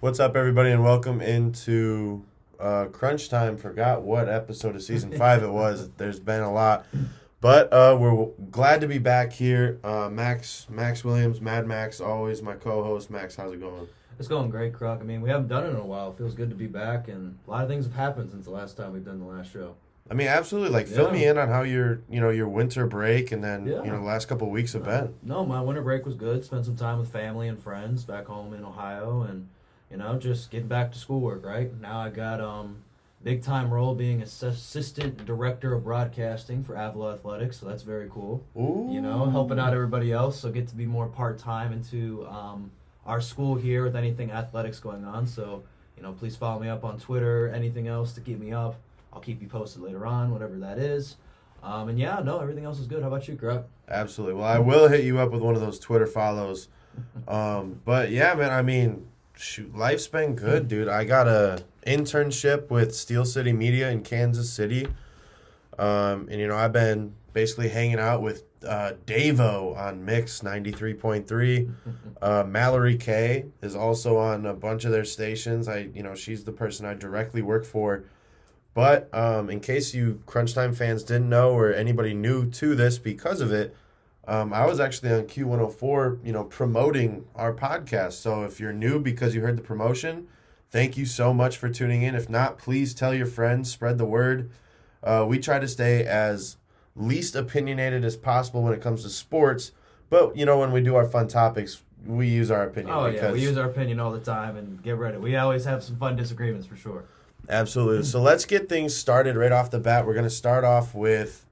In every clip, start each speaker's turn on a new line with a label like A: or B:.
A: What's up, everybody, and welcome into Crunch Time. Forgot what episode of Season 5 it was. There's been a lot. But we're glad to be back here. Max Williams, Mad Max, always my co-host. Max, how's it going?
B: It's going great, Kruck. I mean, we haven't done it in a while. It feels good to be back, and a lot of things have happened since the last time we've done the last show.
A: I mean, absolutely. Fill me in on how your winter break and then, the last couple of weeks have been.
B: No, my winter break was good. Spent some time with family and friends back home in Ohio, and, just getting back to schoolwork, right? Now I got big time role being assistant director of broadcasting for Avila Athletics, so that's very cool.
A: Ooh.
B: Helping out everybody else, so get to be more part-time into our school here with anything athletics going on. So, please follow me up on Twitter, anything else to keep me up. I'll keep you posted later on, whatever that is. Everything else is good. How about you, Kruck?
A: Absolutely. Well, I will hit you up with one of those Twitter follows. But yeah, man, I mean, shoot, life's been good, dude. I got a internship with Steel City Media in Kansas City. I've been basically hanging out with Davo on Mix 93.3. Mallory Kay is also on a bunch of their stations. She's the person I directly work for. But in case you Crunch Time fans didn't know or anybody new to this because of it, I was actually on Q104, promoting our podcast. So if you're new because you heard the promotion, thank you so much for tuning in. If not, please tell your friends, spread the word. We try to stay as least opinionated as possible when it comes to sports. But, when we do our fun topics, we use our opinion.
B: Oh, yeah, we use our opinion all the time, and get ready. We always have some fun disagreements for sure.
A: Absolutely. So let's get things started right off the bat. We're going to start off with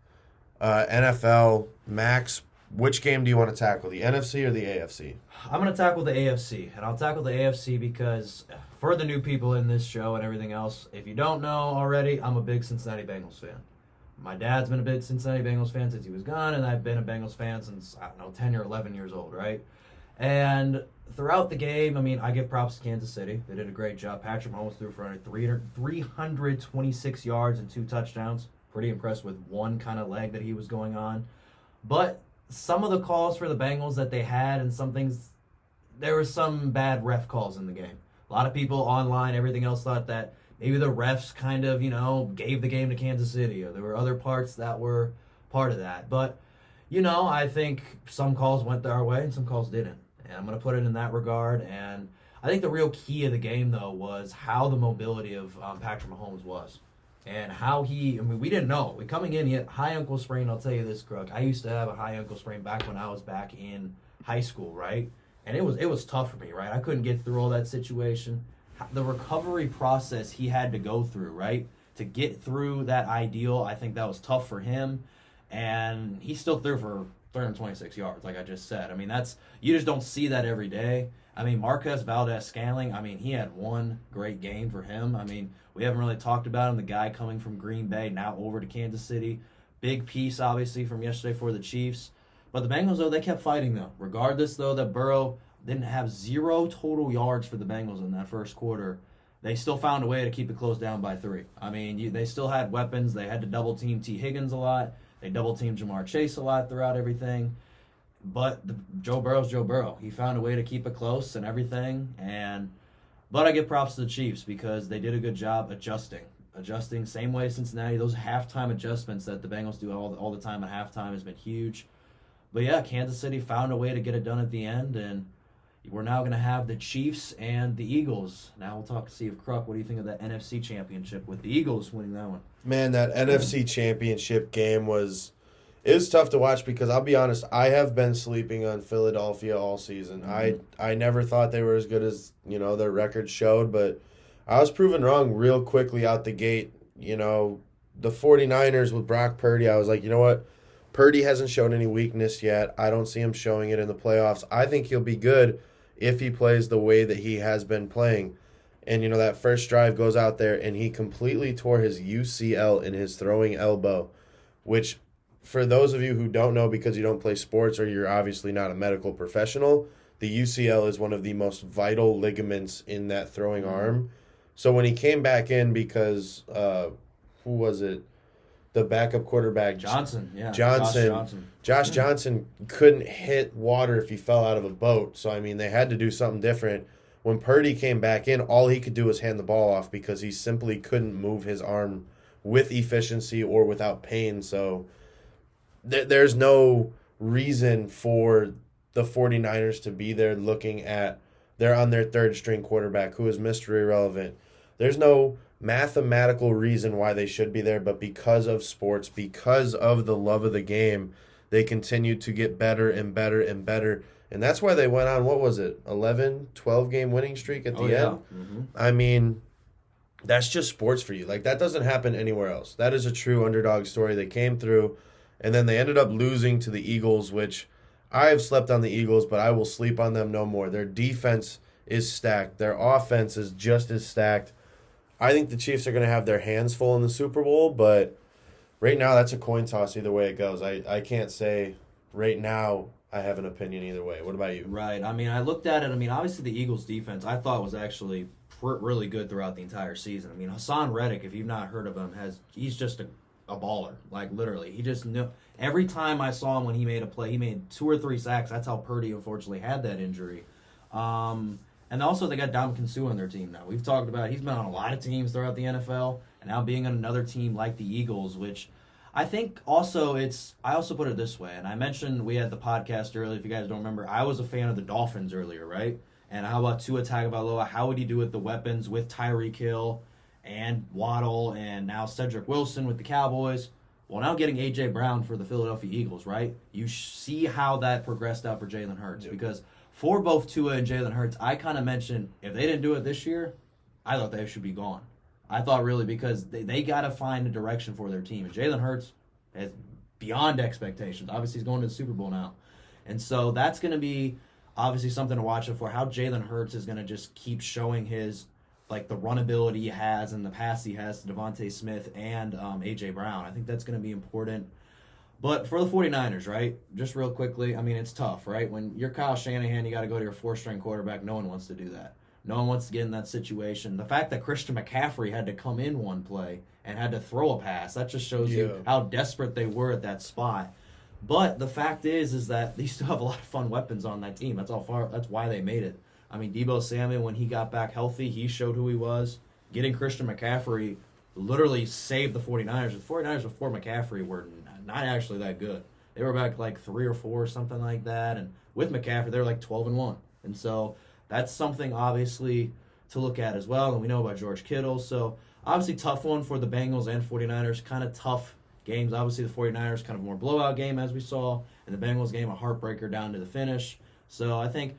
A: NFL. Max, which game do you want to tackle, the NFC or the AFC?
B: I'm going to tackle the AFC, and I'll tackle the AFC because for the new people in this show and everything else, if you don't know already, I'm a big Cincinnati Bengals fan. My dad's been a big Cincinnati Bengals fan since he was gone, and I've been a Bengals fan since, 10 or 11 years old, right? And throughout the game, I give props to Kansas City. They did a great job. Patrick Mahomes threw for 326 yards and 2 touchdowns. Pretty impressed with one kind of leg that he was going on. But some of the calls for the Bengals that they had and some things, there were some bad ref calls in the game. A lot of people online, everything else thought that maybe the refs kind of, gave the game to Kansas City, or there were other parts that were part of that. But, I think some calls went our way and some calls didn't. And I'm going to put it in that regard. And I think the real key of the game, though, was how the mobility of Patrick Mahomes was. And how we didn't know. Coming in, he had high ankle sprain. I'll tell you this, Krug. I used to have a high ankle sprain back when I was back in high school, right? And it was tough for me, right? I couldn't get through all that situation. The recovery process he had to go through, right? To get through that ideal, I think that was tough for him. And he still threw for 326 yards, like I just said. You just don't see that every day. Marquez Valdez-Scantling, he had one great game for him. We haven't really talked about him. The guy coming from Green Bay, now over to Kansas City. Big piece, obviously, from yesterday for the Chiefs. But the Bengals, though, they kept fighting, though. Regardless, though, that Burrow didn't have 0 total yards for the Bengals in that first quarter, they still found a way to keep it closed down by 3. They still had weapons. They had to double-team T. Higgins a lot. They double-teamed Jamar Chase a lot throughout everything. But Joe Burrow's Joe Burrow. He found a way to keep it close and everything. But I give props to the Chiefs because they did a good job adjusting. Same way Cincinnati. Those halftime adjustments that the Bengals do all the time at halftime has been huge. But yeah, Kansas City found a way to get it done at the end, and we're now going to have the Chiefs and the Eagles. Now we'll talk to see if Kruck, what do you think of that NFC Championship with the Eagles winning that one?
A: Man, that NFC Championship game was tough to watch because I'll be honest, I have been sleeping on Philadelphia all season. Mm-hmm. I never thought they were as good as, their record showed, but I was proven wrong real quickly out the gate. The 49ers with Brock Purdy, I was like, you know what? Purdy hasn't shown any weakness yet. I don't see him showing it in the playoffs. I think he'll be good if he plays the way that he has been playing. And, that first drive goes out there, and he completely tore his UCL in his throwing elbow, which, for those of you who don't know because you don't play sports or you're obviously not a medical professional, the UCL is one of the most vital ligaments in that throwing arm. So when he came back in because, who was it? The backup quarterback.
B: Johnson.
A: Josh Johnson couldn't hit water if he fell out of a boat. So, they had to do something different. when Purdy came back in, all he could do was hand the ball off because he simply couldn't move his arm with efficiency or without pain. So there's no reason for the 49ers to be there looking at they're on their third string quarterback who is Mr. Irrelevant. There's no mathematical reason why they should be there, but because of sports, because of the love of the game, they continue to get better and better and better. And that's why they went on, what was it, 11, 12-game winning streak at the end?
B: Mm-hmm.
A: I mean, that's just sports for you. Like, that doesn't happen anywhere else. That is a true underdog story. They came through, and then they ended up losing to the Eagles, which I have slept on the Eagles, but I will sleep on them no more. Their defense is stacked. Their offense is just as stacked. I think the Chiefs are going to have their hands full in the Super Bowl, but right now that's a coin toss either way it goes. I can't say right now I have an opinion either way. What about you?
B: Right. I mean, I looked at it. I mean, obviously the Eagles' defense I thought was actually really good throughout the entire season. I mean, Hassan Reddick, if you've not heard of him, he's just a baller. Like, literally. He just knew. Every time I saw him when he made a play, he made 2 or 3 sacks. That's how Purdy unfortunately had that injury. And also they got Dominican Sue on their team now. We've talked about he's been on a lot of teams throughout the NFL, and now being on another team like the Eagles, which I think also I also put it this way, and I mentioned we had the podcast earlier, if you guys don't remember, I was a fan of the Dolphins earlier, right? And how about Tua Tagovailoa? How would he do with the weapons with Tyreek Hill and Waddle and now Cedric Wilson with the Cowboys? Well, now getting A.J. Brown for the Philadelphia Eagles, right? You see how that progressed out for Jalen Hurts. Yep. Because for both Tua and Jalen Hurts, I kind of mentioned if they didn't do it this year, I thought they should be gone. I thought really because they got to find a direction for their team. And Jalen Hurts is beyond expectations. Obviously, he's going to the Super Bowl now. And so that's going to be obviously something to watch out for, how Jalen Hurts is going to just keep showing his, like, the run ability he has and the pass he has to Devontae Smith and A.J. Brown. I think that's going to be important. But for the 49ers, right, just real quickly, I mean, it's tough, right? When you're Kyle Shanahan, you got to go to your 4th-string quarterback. No one wants to do that. No one wants to get in that situation. The fact that Christian McCaffrey had to come in one play and had to throw a pass, that just shows you how desperate they were at that spot. But the fact is that they still have a lot of fun weapons on that team. That's why they made it. I mean, Deebo Samuel, when he got back healthy, he showed who he was. Getting Christian McCaffrey literally saved the 49ers. The 49ers before McCaffrey were not actually that good. They were back like 3 or 4 or something like that. And with McCaffrey, they were like 12-1. And so that's something obviously to look at as well. And we know about George Kittle. So obviously tough one for the Bengals and 49ers. Kind of tough games. Obviously the 49ers kind of more blowout game as we saw. And the Bengals game a heartbreaker down to the finish. So I think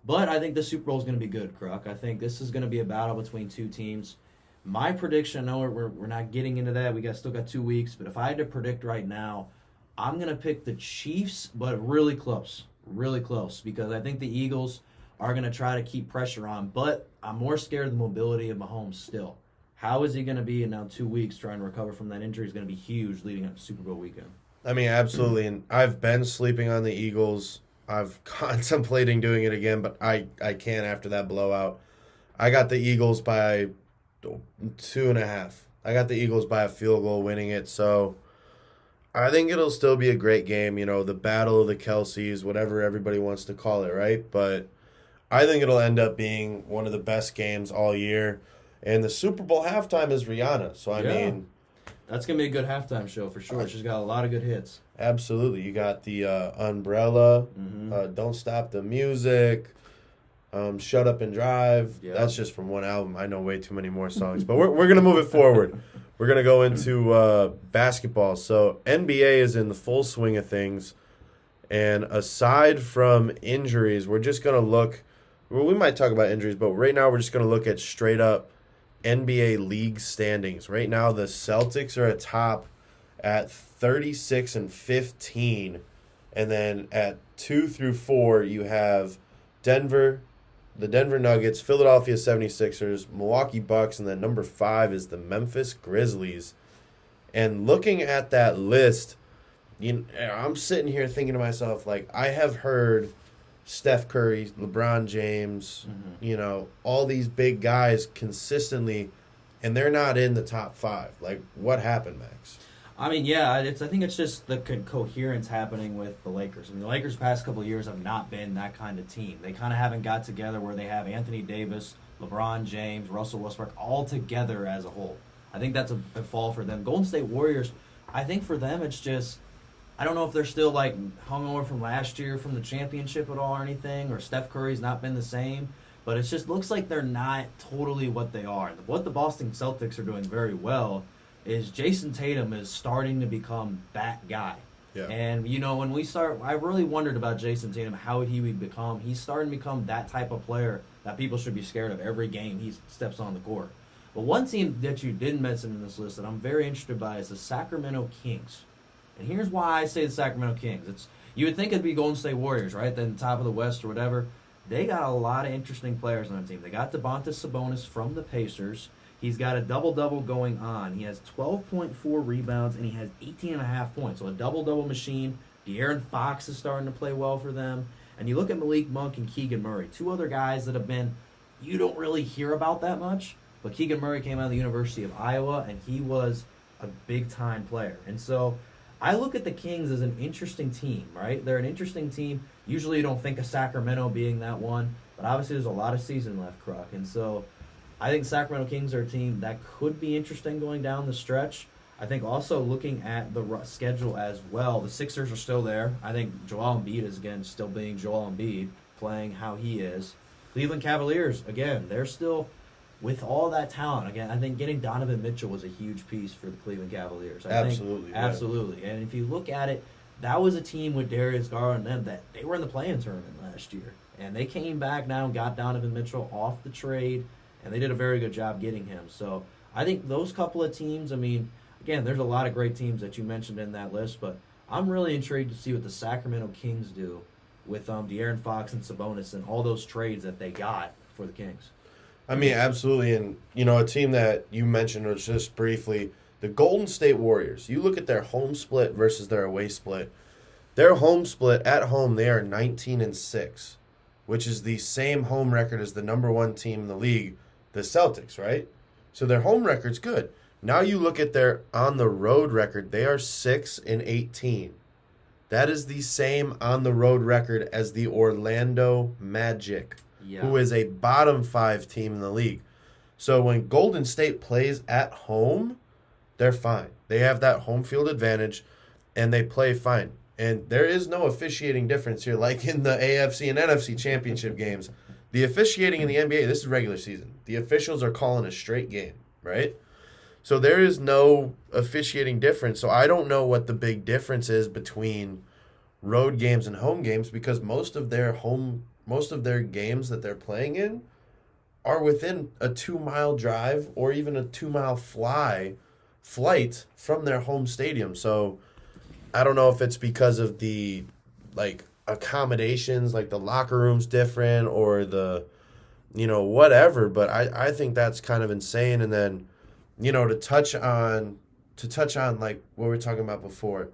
B: the Super Bowl is going to be good, Kruck. I think this is going to be a battle between two teams. My prediction, I know we're not getting into that. We still got 2 weeks. But if I had to predict right now, I'm going to pick the Chiefs, but really close. Really close. Because I think the Eagles are going to try to keep pressure on. But I'm more scared of the mobility of Mahomes still. How is he going to be in now 2 weeks trying to recover from that injury is going to be huge leading up to Super Bowl weekend.
A: I mean, absolutely. And I've been sleeping on the Eagles. I've contemplating doing it again, but I can't after that blowout. I got the Eagles by 2.5. I got the Eagles by a field goal winning it. So I think it'll still be a great game. You know, the battle of the Kelseys, whatever everybody wants to call it, right? But I think it'll end up being one of the best games all year. And the Super Bowl halftime is Rihanna. So, I mean,
B: that's going to be a good halftime show for sure. She's got a lot of good hits.
A: Absolutely. You got the Umbrella, Don't Stop the Music, Shut Up and Drive. Yep. That's just from one album. I know way too many more songs. But we're going to move it forward. We're going to go into basketball. So NBA is in the full swing of things. And aside from injuries, we're just going to look. Well, we might talk about injuries, but right now we're just going to look at straight up NBA league standings. Right now the Celtics are atop at 36-15. And then at 2 through 4, you have Denver, the Denver Nuggets, Philadelphia 76ers, Milwaukee Bucks, and then number 5 is the Memphis Grizzlies. And looking at that list, I'm sitting here thinking to myself, like, I have heard Steph Curry, LeBron James, all these big guys consistently, and they're not in the top 5. Like, what happened, Max?
B: I mean, yeah, I think it's just the coherence happening with the Lakers. I mean, the Lakers past couple of years have not been that kind of team. They kind of haven't got together where they have Anthony Davis, LeBron James, Russell Westbrook all together as a whole. I think that's a fall for them. Golden State Warriors, I think for them it's just, I don't know if they're still like hungover from last year from the championship at all or anything, or Steph Curry's not been the same. But it just looks like they're not totally what they are. What the Boston Celtics are doing very well is Jason Tatum is starting to become that guy.
A: Yeah.
B: And, when we start, I really wondered about Jason Tatum, how he would become. He's starting to become that type of player that people should be scared of every game he steps on the court. But one team that you didn't mention in this list that I'm very interested by is the Sacramento Kings. And here's why I say the Sacramento Kings. You would think it'd be Golden State Warriors, right? Then top of the West or whatever. They got a lot of interesting players on the team. They got Domantas Sabonis from the Pacers. He's got a double-double going on. He has 12.4 rebounds, and he has 18.5 points. So a double-double machine. De'Aaron Fox is starting to play well for them. And you look at Malik Monk and Keegan Murray, two other guys that have been, you don't really hear about that much. But Keegan Murray came out of the University of Iowa, and he was a big-time player. And so I look at the Kings as an interesting team, right? They're an interesting team. Usually you don't think of Sacramento being that one, but obviously there's a lot of season left, Kruck. And so I think Sacramento Kings are a team that could be interesting going down the stretch. I think also looking at the schedule as well, the Sixers are still there. I think Joel Embiid is, again, still being Joel Embiid, playing how he is. Cleveland Cavaliers, again, they're still, with all that talent, again, I think getting Donovan Mitchell was a huge piece for the Cleveland Cavaliers.
A: Absolutely.
B: Absolutely. And if you look at it, that was a team with Darius Garland and them that they were in the play-in tournament last year. And they came back now and got Donovan Mitchell off the trade, and they did a very good job getting him. So I think those couple of teams, I mean, again, there's a lot of great teams that you mentioned in that list, but I'm really intrigued to see what the Sacramento Kings do with De'Aaron Fox and Sabonis and all those trades that they got for the Kings.
A: I mean, absolutely. And, a team that you mentioned was just briefly, the Golden State Warriors. You look at their home split versus their away split. Their home split, at home, they are 19-6, which is the same home record as the number one team in the league, the Celtics, right? So their home record's good. Now you look at their on-the-road record, they are 6-18. That is the same on-the-road record as the Orlando Magic, who is a bottom 5 team in the league. So when Golden State plays at home, they're fine. They have that home field advantage, and they play fine. And there is no officiating difference here, like in the AFC and NFC championship games. The officiating in the NBA, this is regular season. The officials are calling a straight game, right? So there is no officiating difference. So I don't know what the big difference is between road games and home games, because most of their games that they're playing in are within a 2-mile drive or even a 2-mile flight from their home stadium. So I don't know if it's because of the accommodations, like the locker room's different or the whatever, but I think that's kind of insane. And then to touch on like what we were talking about before,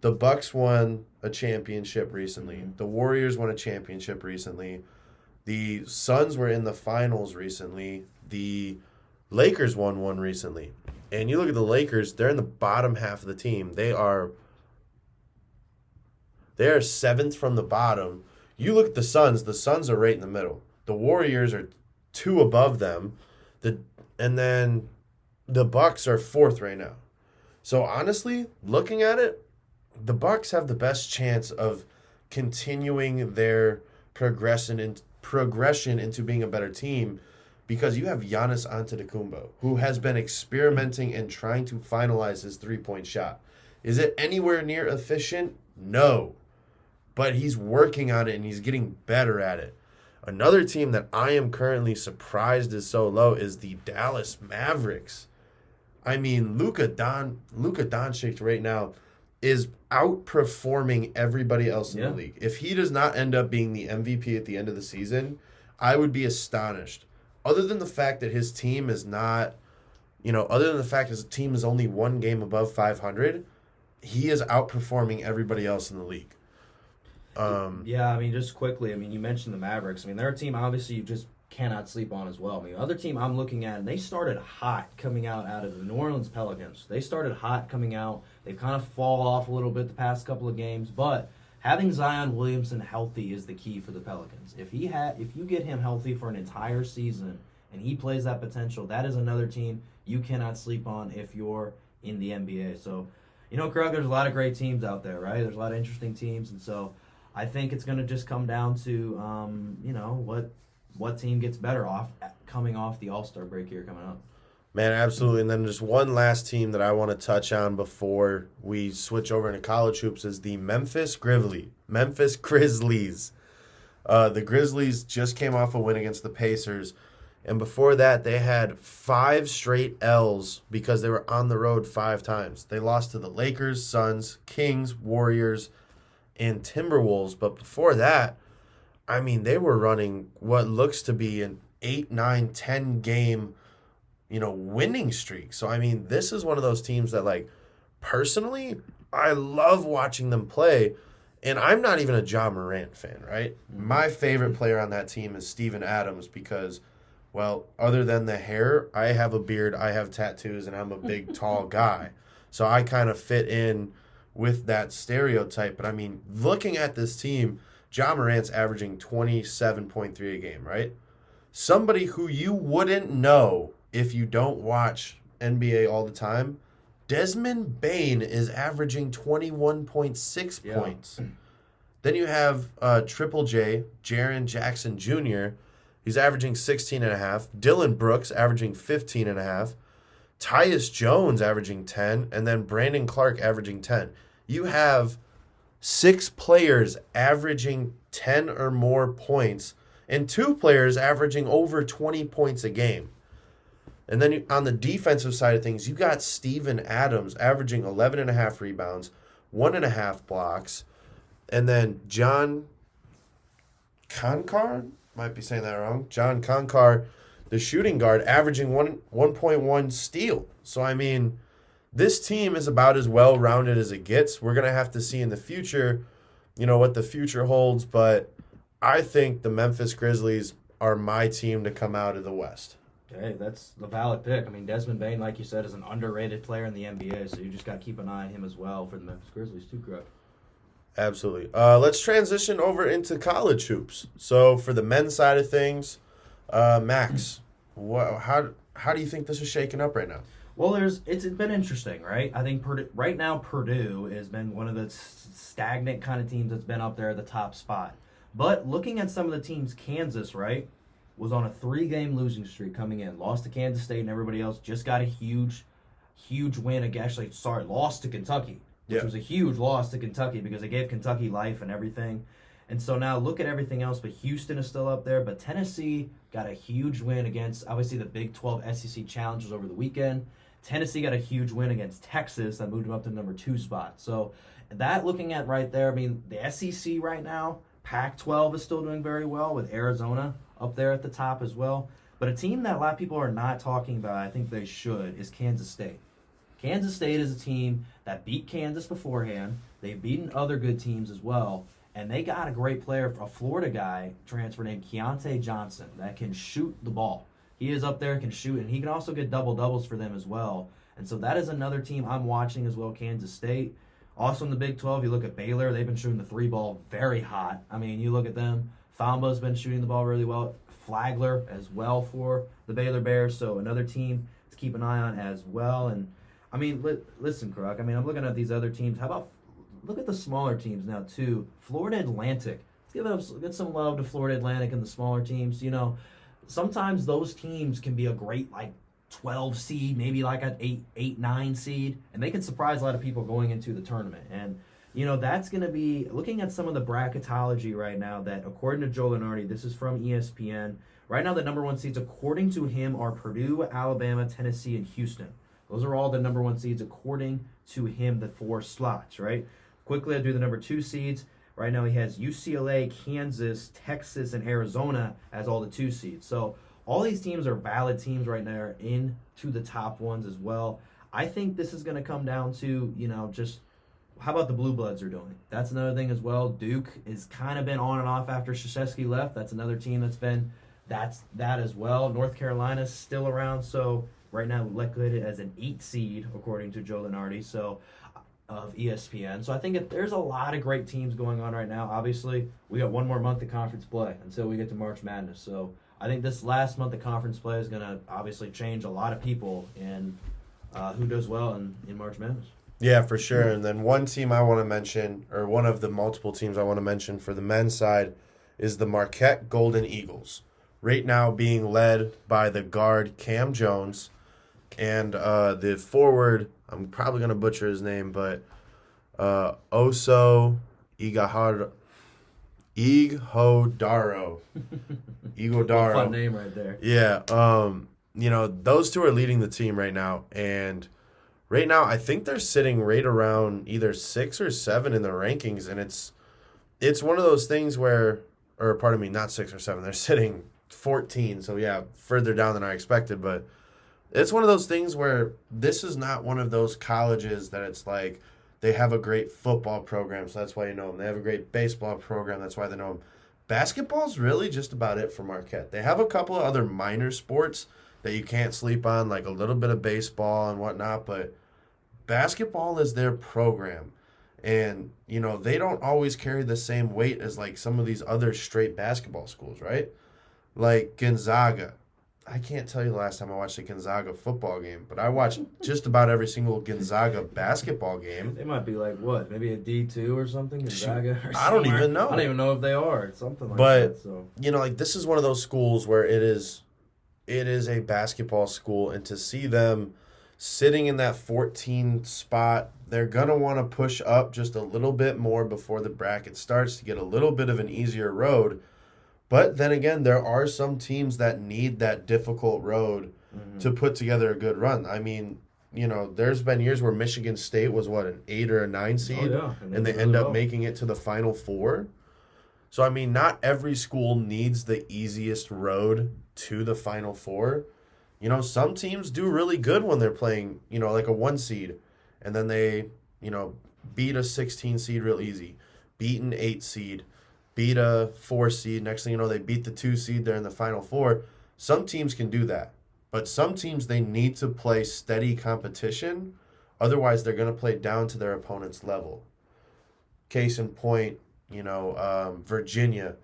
A: the Bucks won a championship recently. Mm-hmm. The Warriors won a championship recently. The Suns were in the finals recently. The Lakers won one recently. And you look at the Lakers, they're in the bottom half of the team. They are 7th from the bottom. You look at the Suns are right in the middle. The Warriors are 2 above them. And then the Bucks are 4th right now. So honestly, looking at it, the Bucks have the best chance of continuing their progression into being a better team, because you have Giannis Antetokounmpo, who has been experimenting and trying to finalize his three-point shot. Is it anywhere near efficient? No. But he's working on it, and he's getting better at it. Another team that I am currently surprised is so low is the Dallas Mavericks. I mean, Luka Doncic right now is outperforming everybody else in the league. If he does not end up being the MVP at the end of the season, I would be astonished. Other than the fact that his team is not, other than the fact his team is only 1 game above 500, he is outperforming everybody else in the league.
B: Yeah, I mean, just quickly, you mentioned the Mavericks. They're a team, obviously, you just cannot sleep on as well. I mean, other team I'm looking at, they started hot coming out of the New Orleans Pelicans. They started hot coming out. They've kind of fall off a little bit the past couple of games, but having Zion Williamson healthy is the key for the Pelicans. If you get him healthy for an entire season and he plays that potential, that is another team you cannot sleep on if you're in the NBA. So, Krug, there's a lot of great teams out there, right? There's a lot of interesting teams, and so I think it's going to just come down to, what team gets better off coming off the All-Star break here coming up.
A: Man, absolutely. And then just one last team that I want to touch on before we switch over into college hoops is the Memphis Grizzlies. The Grizzlies just came off a win against the Pacers, and before that they had 5 straight L's because they were on the road 5 times. They lost to the Lakers, Suns, Kings, Warriors, and Timberwolves. But before that, I mean, they were running what looks to be an 8, 9, 10 game, winning streak. So, I mean, this is one of those teams that, personally, I love watching them play. And I'm not even a Ja Morant fan, right? Mm-hmm. My favorite player on that team is Steven Adams because, well, other than the hair, I have a beard, I have tattoos, and I'm a big, tall guy. So I kind of fit in with that stereotype. But, I mean, looking at this team, Ja Morant's averaging 27.3 a game, right? Somebody who you wouldn't know if you don't watch NBA all the time, Desmond Bane is averaging 21.6 points. Then you have Triple J, Jaren Jackson Jr., he's averaging 16.5. Dylan Brooks averaging 15.5. Tyus Jones averaging 10. And then Brandon Clark averaging 10. You have 6 players averaging 10 or more points and 2 players averaging over 20 points a game. And then on the defensive side of things, you got Steven Adams averaging 11.5 rebounds, 1.5 blocks, and then John Concar, might be saying that wrong, John Concar, the shooting guard, averaging 1.1 steal. So, I mean, this team is about as well-rounded as it gets. We're going to have to see in the future, what the future holds, but I think the Memphis Grizzlies are my team to come out of the West.
B: Hey, that's the valid pick. I mean, Desmond Bane, like you said, is an underrated player in the NBA, so you just got to keep an eye on him as well for the Memphis Grizzlies too, Kruck.
A: Absolutely. Let's transition over into college hoops. So for the men's side of things, Max, how do you think this is shaking up right now?
B: Well, it's been interesting, right? I think right now Purdue has been one of the stagnant kind of teams that's been up there at the top spot. But looking at some of the teams, Kansas, right, was on a 3-game losing streak coming in. Lost to Kansas State and everybody else. Just got a huge win. Lost to Kentucky, which was a huge loss to Kentucky because they gave Kentucky life and everything. And so now look at everything else, but Houston is still up there. But Tennessee got a huge win against, obviously, the Big 12 SEC Challengers over the weekend. Tennessee got a huge win against Texas that moved them up to the number 2 spot. So that looking at right there, I mean, the SEC right now, Pac-12 is still doing very well with Arizona up there at the top as well. But a team that a lot of people are not talking about, I think they should, is Kansas State. Kansas State is a team that beat Kansas beforehand. They've beaten other good teams as well. And they got a great player, a Florida guy, transfer named Keontae Johnson that can shoot the ball. He is up there, can shoot, and he can also get double-doubles for them as well. And so that is another team I'm watching as well, Kansas State. Also in the Big 12, you look at Baylor, they've been shooting the 3-ball very hot. I mean, you look at them, Famba's been shooting the ball really well. Flagler as well for the Baylor Bears, so another team to keep an eye on as well. And, I mean, listen, Kruck, I mean, I'm looking at these other teams. How about look at the smaller teams now, too. Florida Atlantic. Let's get some love to Florida Atlantic and the smaller teams. Sometimes those teams can be a great, 12 seed, maybe an 8, 9 seed, and they can surprise a lot of people going into the tournament. And, that's going to be, looking at some of the bracketology right now that, according to Joe Lunardi, this is from ESPN, right now the number 1 seeds, according to him, are Purdue, Alabama, Tennessee, and Houston. Those are all the number 1 seeds, according to him, the 4 slots, right? Quickly, I'll do the number 2 seeds. Right now he has UCLA, Kansas, Texas, and Arizona as all the 2 seeds. So all these teams are valid teams right now into the top ones as well. I think this is going to come down to, just how about the Blue Bloods are doing. That's another thing as well. Duke has kind of been on and off after Krzyzewski left. That's another team that's been That's that as well. North Carolina's still around, so right now elected as an 8 seed according to Joe Lunardi. So of ESPN. So I think there's a lot of great teams going on right now. Obviously, we got one more month of conference play until we get to March Madness. So I think this last month of conference play is going to obviously change a lot of people in who does well in March Madness.
A: Yeah, for sure. And then one team I want to mention, or one of the multiple teams I want to mention for the men's side, is the Marquette Golden Eagles. Right now being led by the guard Cam Jones and the forward, I'm probably going to butcher his name, but Oso Ighodaro. Ighodaro.
B: Fun name right there.
A: Yeah. Those two are leading the team right now. And right now, I think they're sitting right around either 6 or 7 in the rankings. And it's one of those things where, or pardon me, not 6 or 7. They're sitting 14. So, yeah, further down than I expected. But it's one of those things where this is not one of those colleges that it's like they have a great football program, so that's why you know them. They have a great baseball program, that's why they know them. Basketball's really just about it for Marquette. They have a couple of other minor sports that you can't sleep on, like a little bit of baseball and whatnot, but basketball is their program. And, they don't always carry the same weight as, like, some of these other straight basketball schools, right? Like Gonzaga. I can't tell you the last time I watched a Gonzaga football game, but I watched just about every single Gonzaga basketball game.
B: They might be like, what, maybe a D2 or something? Gonzaga or
A: I don't even know.
B: I don't even know if they are. It's something like that. So.
A: This is one of those schools where it is a basketball school, and to see them sitting in that 14 spot, they're going to want to push up just a little bit more before the bracket starts to get a little bit of an easier road. But then again, there are some teams that need that difficult road to put together a good run. I mean, there's been years where Michigan State was, an 8 or a 9 seed, and they end up making it to the Final Four. So, I mean, not every school needs the easiest road to the Final Four. Some teams do really good when they're playing, like a 1 seed, and then they, beat a 16 seed real easy, beat an 8 seed, beat a 4 seed. Next thing you know, they beat the 2 seed. They're in the Final Four. Some teams can do that. But some teams, they need to play steady competition. Otherwise, they're going to play down to their opponent's level. Case in point, Virginia,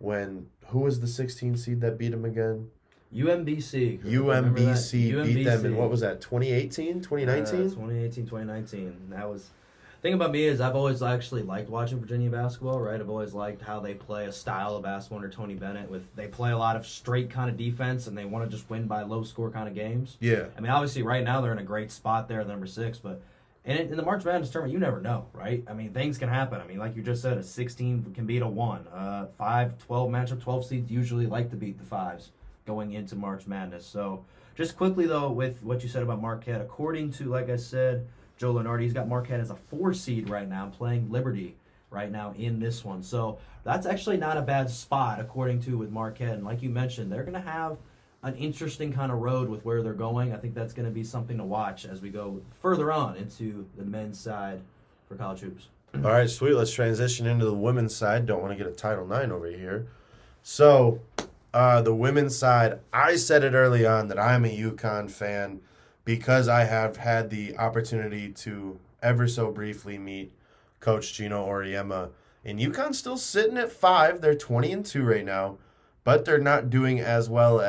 A: who was the 16 seed that beat them again?
B: UMBC.
A: UMBC beat them in, what was that, 2018, 2019?
B: 2018, 2019. That was... The thing about me is I've always actually liked watching Virginia basketball, right? I've always liked how they play a style of basketball under Tony Bennett. They play a lot of straight kind of defense, and they want to just win by low-score kind of games.
A: Yeah.
B: I mean, obviously, right now they're in a great spot there, number 6, but in the March Madness tournament, you never know, right? I mean, things can happen. I mean, like you just said, a 16 can beat a 1. 5, 12 matchup, 12 seeds usually like to beat the 5s going into March Madness. So just quickly, though, with what you said about Marquette, according to, like I said, Joe Lunardi, he's got Marquette as a 4 seed right now, playing Liberty right now in this one. So that's actually not a bad spot, according to with Marquette. And like you mentioned, they're going to have an interesting kind of road with where they're going. I think that's going to be something to watch as we go further on into the men's side for college hoops.
A: All right, sweet. Let's transition into the women's side. Don't want to get a Title IX over here. So the women's side, I said it early on that I'm a UConn fan, because I have had the opportunity to ever so briefly meet Coach Gino Auriemma. And UConn's still sitting at 5. They're 20-2 right now, but they're not doing as well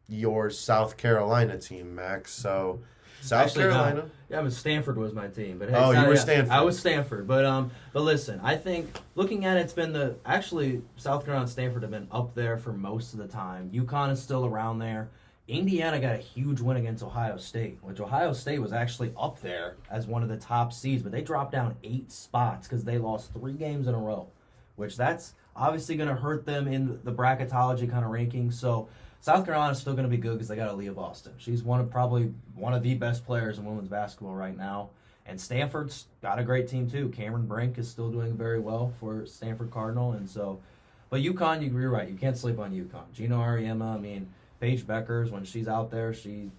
A: your South Carolina team, Max. So South Carolina.
B: No. Yeah, I mean, Stanford was my team. But hey,
A: oh, you were Stanford.
B: I was Stanford. But listen, I think looking at it, it's been actually South Carolina and Stanford have been up there for most of the time. UConn is still around there. Indiana got a huge win against Ohio State, which Ohio State was actually up there as one of the top seeds, but they dropped down 8 spots because they lost 3 games in a row, which that's obviously going to hurt them in the bracketology kind of rankings. So South Carolina's still going to be good because they got Aaliyah Boston. She's probably one of the best players in women's basketball right now. And Stanford's got a great team too. Cameron Brink is still doing very well for Stanford Cardinal. And so, but UConn, you're right. You can't sleep on UConn. Gino Auriemma, I mean, Paige Beckers, when she's out there, she's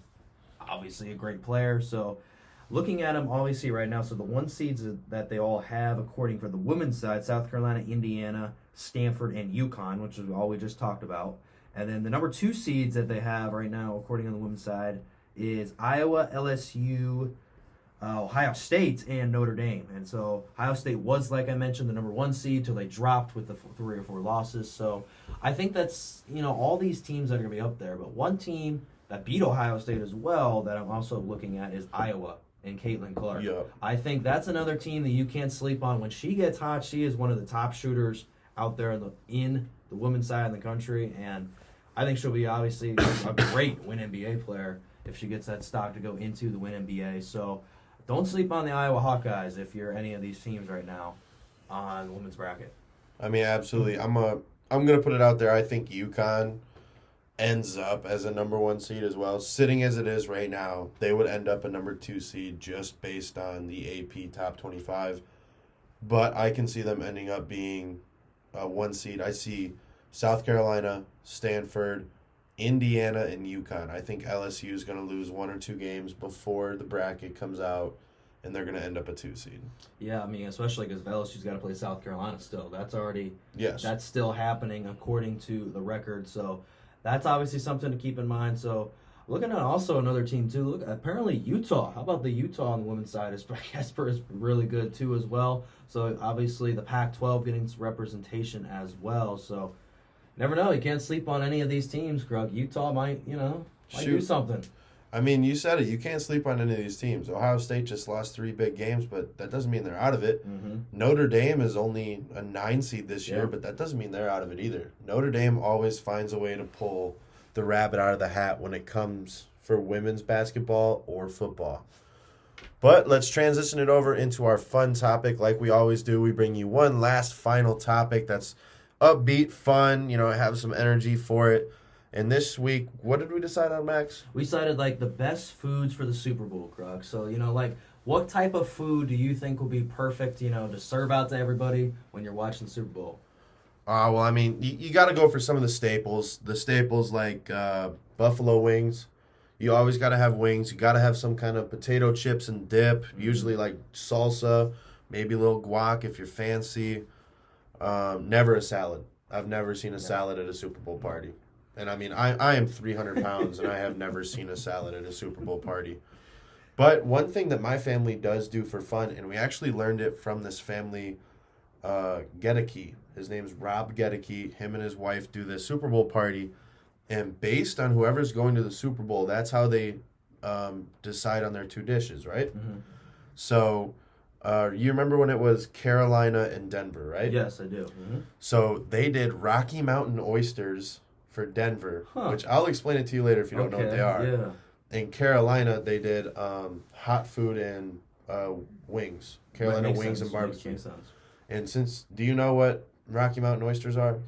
B: obviously a great player. So looking at them, obviously, right now, so the 1 seeds that they all have, according for the women's side, South Carolina, Indiana, Stanford, and UConn, which is all we just talked about. And then the number 2 seeds that they have right now, according on the women's side, is Iowa, LSU, Ohio State, and Notre Dame. And so Ohio State was, like I mentioned, the number 1 seed till they dropped with the 3 or 4 losses. So I think that's, all these teams that are going to be up there. But one team that beat Ohio State as well that I'm also looking at is Iowa and Caitlin Clark.
A: Yep.
B: I think that's another team that you can't sleep on. When she gets hot, she is one of the top shooters out there in the women's side of the country. And I think she'll be obviously a great Win NBA player if she gets that stock to go into the Win NBA. So don't sleep on the Iowa Hawkeyes if you're any of these teams right now on the women's bracket.
A: I mean, absolutely. I'm gonna put it out there. I think UConn ends up as a number 1 seed as well. Sitting as it is right now, they would end up a number 2 seed just based on the AP top 25. But I can see them ending up being a 1 seed. I see South Carolina, Stanford, Indiana, and UConn. I think LSU is going to lose 1 or 2 games before the bracket comes out, and they're going to end up a 2 seed.
B: Yeah, I mean, especially because LSU's got to play South Carolina still.
A: Yes.
B: That's still happening according to the record. So that's obviously something to keep in mind. So looking at also another team too. Look, apparently Utah. How about the Utah on the women's side? Casper is really good too as well. So obviously the Pac-12 getting some representation as well. So never know. You can't sleep on any of these teams, Krug. Utah might do something.
A: I mean, you said it. You can't sleep on any of these teams. Ohio State just lost 3 big games, but that doesn't mean they're out of it.
B: Mm-hmm.
A: Notre Dame is only a 9 seed this year, but that doesn't mean they're out of it either. Notre Dame always finds a way to pull the rabbit out of the hat when it comes for women's basketball or football. But let's transition it over into our fun topic. Like we always do, we bring you one last final topic that's upbeat, fun, have some energy for it. And this week, what did we decide on, Max?
B: We decided, the best foods for the Super Bowl, Krug. So, what type of food do you think will be perfect, to serve out to everybody when you're watching the Super Bowl?
A: Well, I mean, you got to go for some of the staples. The staples like buffalo wings. You always got to have wings. You got to have some kind of potato chips and dip, usually like salsa, maybe a little guac if you're fancy. Never a salad. I've never seen a salad at a Super Bowl party. And I mean, I am 300 pounds, and I have never seen a salad at a Super Bowl party. But one thing that my family does do for fun, and we actually learned it from this family, Gedeke. His name's Rob Gedeke. Him and his wife do this Super Bowl party. And based on whoever's going to the Super Bowl, that's how they decide on their 2 dishes, right?
B: Mm-hmm.
A: So you remember when it was Carolina and Denver, right?
B: Yes, I do. Mm-hmm.
A: So they did Rocky Mountain oysters for Denver, which I'll explain it to you later if you don't know what they are.
B: Yeah.
A: In Carolina, they did hot food and wings. Carolina wings
B: sense.
A: and barbecue.
B: Makes sense.
A: And do you know what Rocky Mountain oysters are?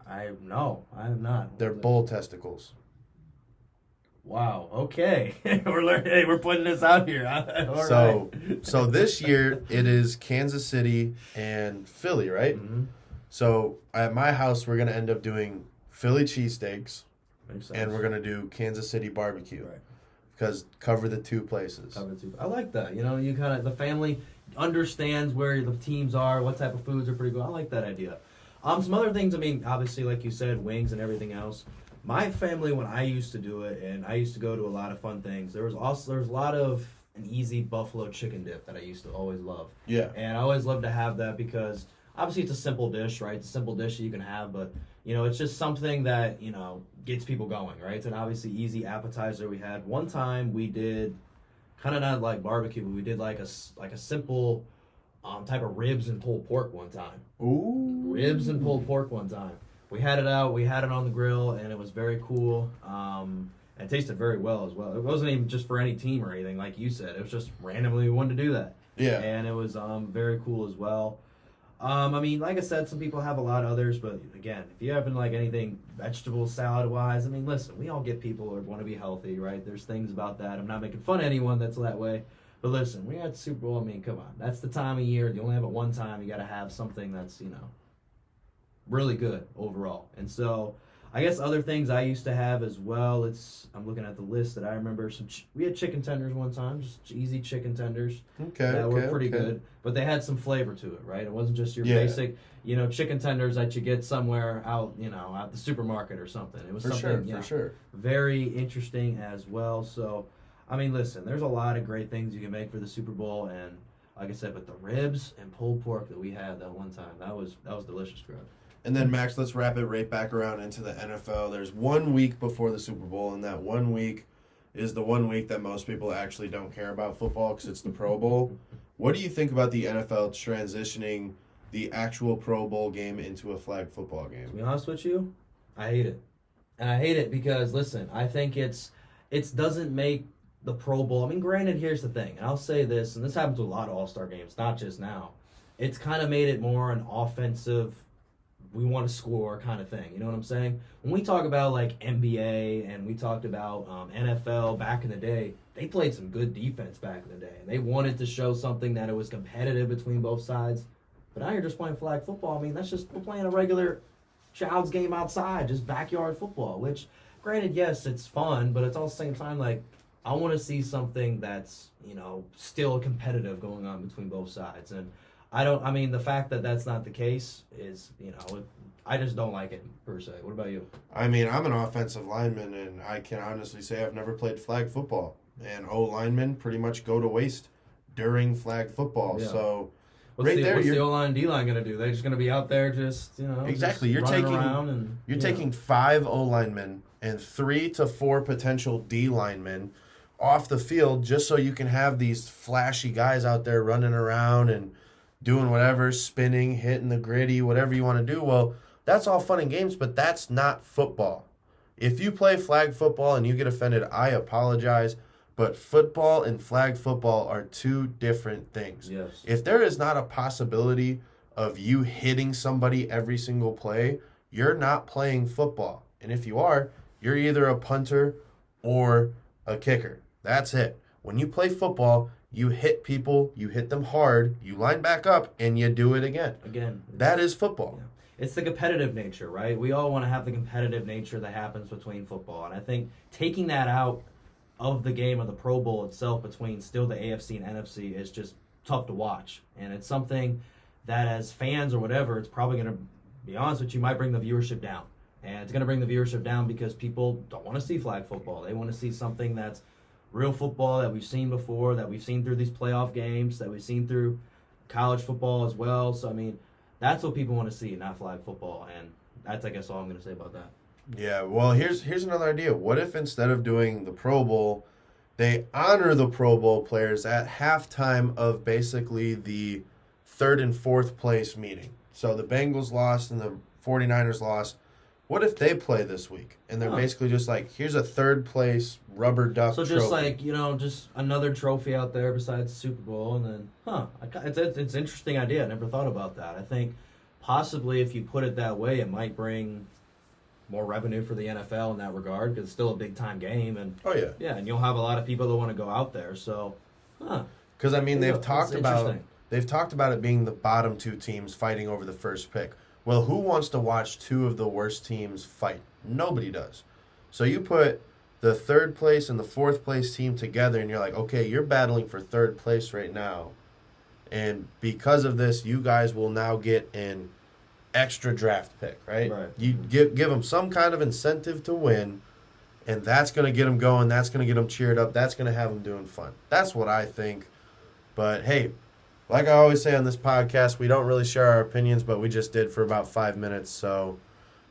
B: I have not.
A: They're bull testicles.
B: Wow. Okay. We're learning. Hey, we're putting this out here.
A: So this year it is Kansas City and Philly, right?
B: Mm-hmm.
A: So at my house, we're gonna end up doing Philly cheesesteaks, and we're gonna do Kansas City barbecue,
B: right?
A: Because cover the 2 places.
B: I like that. You kind of the family understands where the teams are, what type of foods are pretty good. I like that idea. Some other things. I mean, obviously, like you said, wings and everything else. My family, when I used to do it, and I used to go to a lot of fun things. There was a lot of an easy buffalo chicken dip that I used to always love.
A: Yeah.
B: And I always loved to have that because obviously it's a simple dish, right? It's a simple dish that you can have, but it's just something that gets people going, right? It's an obviously easy appetizer. We had one time we did kind of not like barbecue, but we did like a simple type of ribs and pulled pork one time.
A: Ooh.
B: Ribs and pulled pork one time. We had it out. We had it on the grill, and it was very cool. It tasted very well as well. It wasn't even just for any team or anything, like you said. It was just randomly we wanted to do that.
A: Yeah.
B: And it was very cool as well. I mean, like I said, some people have a lot of others, but again, if you haven't like anything vegetable salad wise, I mean, listen, we all get people who want to be healthy, right? There's things about that. I'm not making fun of anyone that's that way. But listen, we're at the Super Bowl. I mean, come on. That's the time of year. You only have it one time. You got to have something that's, really good overall. And so I guess other things I used to have as well. I'm looking at the list that I remember. We had chicken tenders one time, just easy chicken tenders. That were pretty good, but they had some flavor to it, right? It wasn't just your basic, chicken tenders that you get somewhere out, at the supermarket or something. It was
A: for sure.
B: Very interesting as well. So, I mean, listen, there's a lot of great things you can make for the Super Bowl, and like I said, but the ribs and pulled pork that we had that one time, that was delicious, Greg.
A: And then, Max, let's wrap it right back around into the NFL. There's 1 week before the Super Bowl, and that 1 week is the 1 week that most people actually don't care about football because it's the Pro Bowl. What do you think about the NFL transitioning the actual Pro Bowl game into a flag football game?
B: To be honest with you, I hate it. And I hate it because, listen, I think it doesn't make the Pro Bowl. I mean, granted, here's the thing, and I'll say this, and this happens with a lot of All-Star games, not just now. It's kind of made it more an offensive, we want to score kind of thing. You know what I'm saying? When we talk about like NBA and we talked about NFL back in the day, they played some good defense back in the day. And they wanted to show something that it was competitive between both sides. But now you're just playing flag football. I mean, we're playing a regular child's game outside, just backyard football, which, granted, yes, it's fun, but it's all at the same time like, I want to see something that's, still competitive going on between both sides. And the fact that that's not the case is, I just don't like it per se. What about you?
A: I mean, I'm an offensive lineman, and I can honestly say I've never played flag football. And O-linemen pretty much go to waste during flag football. Yeah. So,
B: what's the O-line, D-line going to do? They're just going to be out there just,
A: Exactly.
B: Just you're
A: taking 5 O-linemen and 3 to 4 potential D-linemen off the field just so you can have these flashy guys out there running around and doing whatever, spinning, hitting the gritty, whatever you want to do. Well, that's all fun and games, but that's not football. If you play flag football and you get offended, I apologize, but football and flag football are 2 different things.
B: Yes.
A: If there is not a possibility of you hitting somebody every single play, you're not playing football. And if you are, you're either a punter or a kicker. That's it. When you play football, you hit people, you hit them hard, you line back up, and you do it again. That is football.
B: Yeah. It's the competitive nature, right? We all want to have the competitive nature that happens between football. And I think taking that out of the game of the Pro Bowl itself between still the AFC and NFC is just tough to watch. And it's something that as fans or whatever, it's probably going to, be honest with you, might bring the viewership down. And it's going to bring the viewership down because people don't want to see flag football. They want to see something that's real football that we've seen before, that we've seen through these playoff games, that we've seen through college football as well. So, I mean, that's what people want to see, not flag football. And that's, I guess, all I'm going to say about that.
A: Yeah, well, here's another idea. What if instead of doing the Pro Bowl, they honor the Pro Bowl players at halftime of basically the 3rd and 4th place meeting? So the Bengals lost and the 49ers lost. What if they play this week and they're basically just like, here's a 3rd place rubber duck trophy.
B: So just like, just another trophy out there besides the Super Bowl. And then, it's an interesting idea. I never thought about that. I think possibly if you put it that way, it might bring more revenue for the NFL in that regard because it's still a big-time game. And yeah, and you'll have a lot of people that want to go out there. So,
A: because, I mean, they've talked about it being the bottom 2 teams fighting over the first pick. Well, who wants to watch 2 of the worst teams fight? Nobody does. So you put the 3rd place and the 4th place team together, and you're like, okay, you're battling for 3rd place right now. And because of this, you guys will now get an extra draft pick, right? You give them some kind of incentive to win, and that's going to get them going. That's going to get them cheered up. That's going to have them doing fun. That's what I think. But, hey, like I always say on this podcast, we don't really share our opinions, but we just did for about 5 minutes. So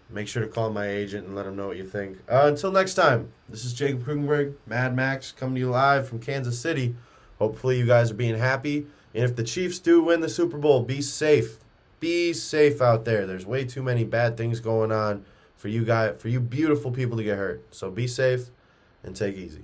A: make sure to call my agent and let him know what you think. Until next time, this is Jacob Krugenberg, Mad Max, coming to you live from Kansas City. Hopefully you guys are being happy. And if the Chiefs do win the Super Bowl, be safe. Be safe out there. There's way too many bad things going on for you beautiful people to get hurt. So be safe and take it easy.